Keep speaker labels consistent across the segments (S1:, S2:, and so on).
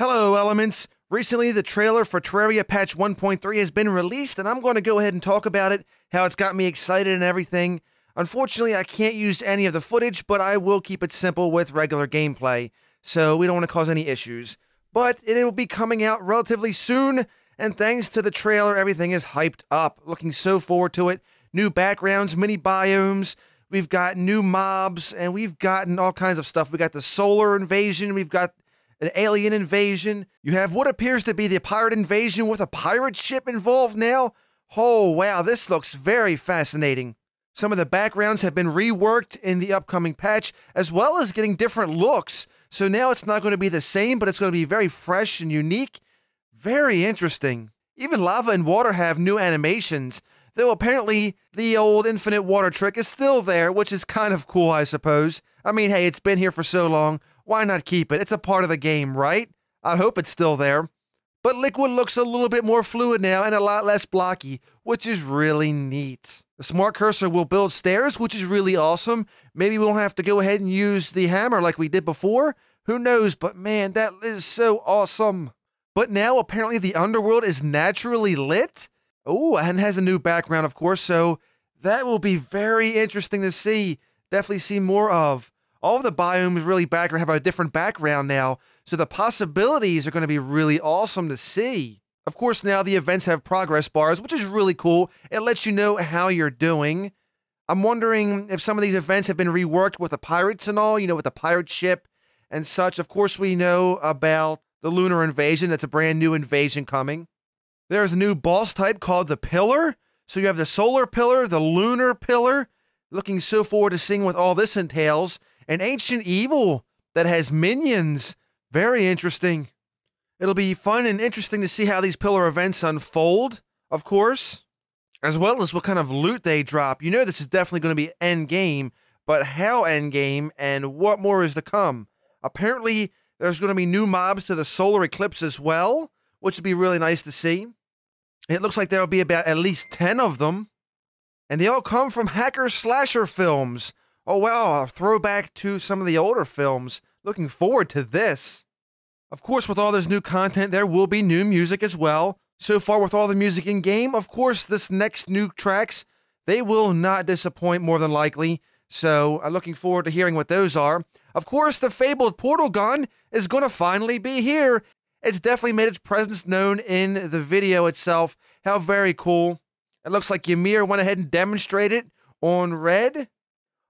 S1: Hello, Elements! Recently, the trailer for Terraria patch 1.3 has been released, and I'm going to go ahead and talk about it, how it's got me excited and everything. Unfortunately, I can't use any of the footage, but I will keep it simple with regular gameplay, so we don't want to cause any issues. But it will be coming out relatively soon, and thanks to the trailer, everything is hyped up. Looking so forward to it. New backgrounds, mini biomes, we've got new mobs, and we've gotten all kinds of stuff. We got the solar invasion, we've got an alien invasion. You have what appears to be the pirate invasion with a pirate ship involved now. Oh, wow, this looks very fascinating. Some of the backgrounds have been reworked in the upcoming patch, as well as getting different looks. So now it's not going to be the same, but it's going to be very fresh and unique. Very interesting. Even lava and water have new animations, though apparently the old infinite water trick is still there, which is kind of cool, I suppose. I mean, hey, it's been here for so long. Why not keep it? It's a part of the game, right? I hope it's still there. But Liquid looks a little bit more fluid now and a lot less blocky, which is really neat. The smart cursor will build stairs, which is really awesome. Maybe we won't have to go ahead and use the hammer like we did before. Who knows? But man, that is so awesome. But now apparently the underworld is naturally lit. Oh, and has a new background, of course, so that will be very interesting to see. Definitely see more of. All of the biomes really have a different background now, so the possibilities are going to be really awesome to see. Of course, now the events have progress bars, which is really cool. It lets you know how you're doing. I'm wondering if some of these events have been reworked with the pirates and all, with the pirate ship and such. Of course, we know about the lunar invasion. That's a brand new invasion coming. There's a new boss type called the Pillar. So you have the solar pillar, the lunar pillar. Looking so forward to seeing what all this entails. An ancient evil that has minions. Very interesting. It'll be fun and interesting to see how these pillar events unfold, of course, as well as what kind of loot they drop. You know this is definitely going to be endgame, but how endgame and what more is to come? Apparently, there's going to be new mobs to the solar eclipse as well, which would be really nice to see. It looks like there will be about at least 10 of them, and they all come from hacker slasher films. Oh wow, a throwback to some of the older films. Looking forward to this. Of course, with all this new content, there will be new music as well. So far with all the music in game, of course, this next new tracks, they will not disappoint more than likely. So I'm looking forward to hearing what those are. Of course, the fabled portal gun is going to finally be here. It's definitely made its presence known in the video itself. How very cool. It looks like Ymir went ahead and demonstrated on red.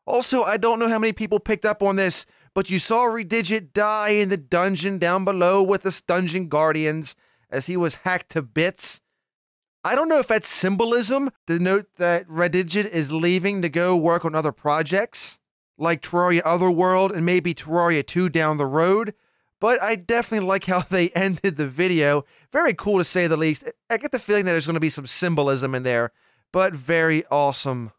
S1: Also, I don't know how many people picked up on this, but you saw Redigit die in the dungeon down below with the dungeon guardians as he was hacked to bits. I don't know if that's symbolism to note that Redigit is leaving to go work on other projects, like Terraria Otherworld and maybe Terraria 2 down the road, but I definitely like how they ended the video. Very cool to say the least. I get the feeling that there's going to be some symbolism in there, but very awesome.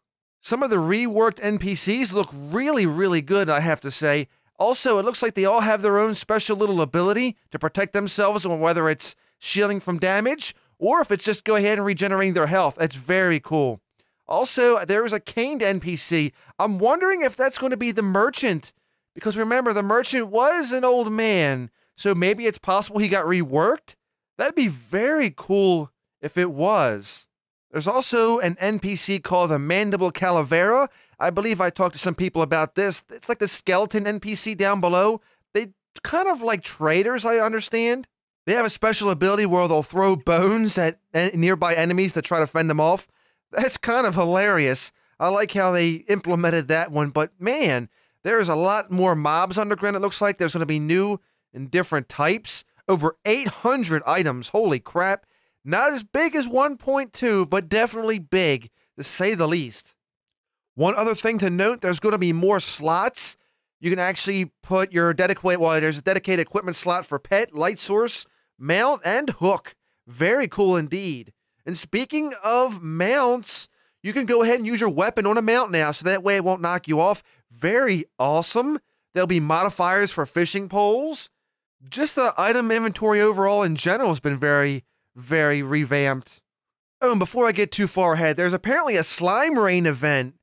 S1: Some of the reworked NPCs look really, really good, I have to say. Also, it looks like they all have their own special little ability to protect themselves, whether it's shielding from damage or if it's just go ahead and regenerating their health. That's very cool. Also, there is a caned NPC. I'm wondering if that's going to be the merchant, because remember, the merchant was an old man, so maybe it's possible he got reworked? That'd be very cool if it was. There's also an NPC called the Mandible Calavera. I believe I talked to some people about this. It's like the skeleton NPC down below. They kind of like traders, I understand. They have a special ability where they'll throw bones at nearby enemies to try to fend them off. That's kind of hilarious. I like how they implemented that one, but man, there's a lot more mobs underground. It looks like there's going to be new and different types. Over 800 items. Holy crap. Not as big as 1.2, but definitely big, to say the least. One other thing to note, there's going to be more slots. You can actually put your there's a dedicated equipment slot for pet, light source, mount, and hook. Very cool indeed. And speaking of mounts, you can go ahead and use your weapon on a mount now, so that way it won't knock you off. Very awesome. There'll be modifiers for fishing poles. Just the item inventory overall in general has been very revamped. Oh, and before I get too far ahead, there's apparently a slime rain event,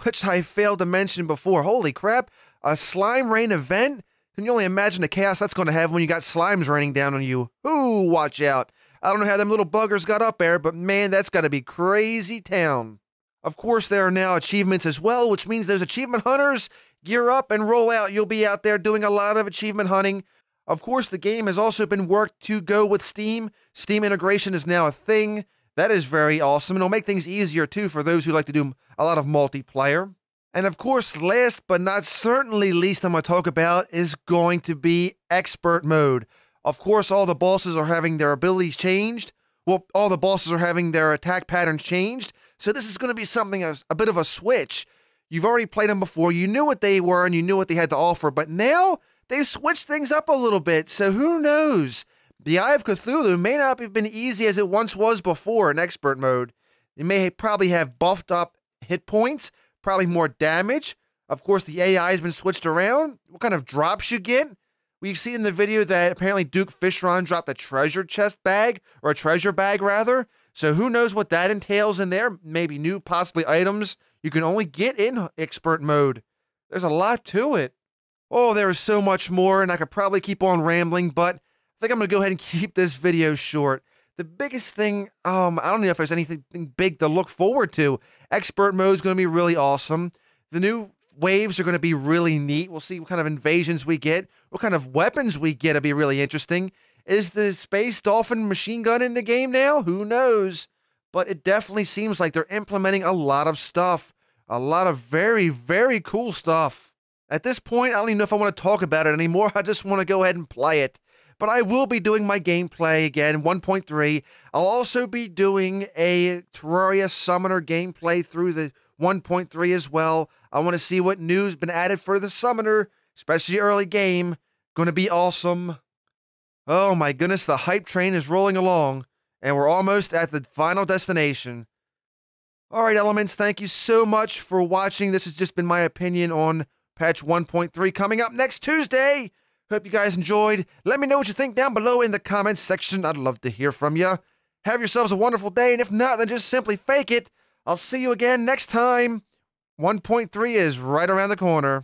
S1: which I failed to mention before. Holy crap, a slime rain event? Can you only imagine the chaos that's going to have when you got slimes raining down on you? Ooh, watch out. I don't know how them little buggers got up there, but man, that's got to be crazy town. Of course, there are now achievements as well, which means those achievement hunters, gear up and roll out. You'll be out there doing a lot of achievement hunting. Of course, the game has also been worked to go with Steam. Steam integration is now a thing. That is very awesome, and it'll make things easier, too, for those who like to do a lot of multiplayer. And of course, last but not certainly least I'm going to talk about is going to be expert mode. Of course, all the bosses are having their abilities changed. Well, all the bosses are having their attack patterns changed. So this is going to be something, a bit of a switch. You've already played them before. You knew what they were and you knew what they had to offer. But now they've switched things up a little bit. So who knows? The Eye of Cthulhu may not have been easy as it once was before in expert mode. You may probably have buffed up hit points, probably more damage. Of course, the AI has been switched around. What kind of drops you get? We've seen in the video that apparently Duke Fishron dropped a treasure chest bag, or a treasure bag rather. So who knows what that entails in there? Maybe new, possibly items you can only get in expert mode. There's a lot to it. Oh, there is so much more, and I could probably keep on rambling, but I think I'm going to go ahead and keep this video short. The biggest thing, I don't know if there's anything big to look forward to. Expert mode is going to be really awesome. The new waves are going to be really neat. We'll see what kind of invasions we get. What kind of weapons we get will be really interesting. Is the Space Dolphin machine gun in the game now? Who knows? But it definitely seems like they're implementing a lot of stuff. A lot of very, very cool stuff. At this point, I don't even know if I want to talk about it anymore. I just want to go ahead and play it. But I will be doing my gameplay again, 1.3. I'll also be doing a Terraria Summoner gameplay through the 1.3 as well. I want to see what new's been added for the Summoner, especially early game. Gonna be awesome. Oh my goodness, the hype train is rolling along, and we're almost at the final destination. Alright, Elements, thank you so much for watching. This has just been my opinion on patch 1.3 coming up next Tuesday. Hope you guys enjoyed. Let me know what you think down below in the comments section. I'd love to hear from you. Have yourselves a wonderful day, and if not, then just simply fake it. I'll see you again next time. 1.3 is right around the corner.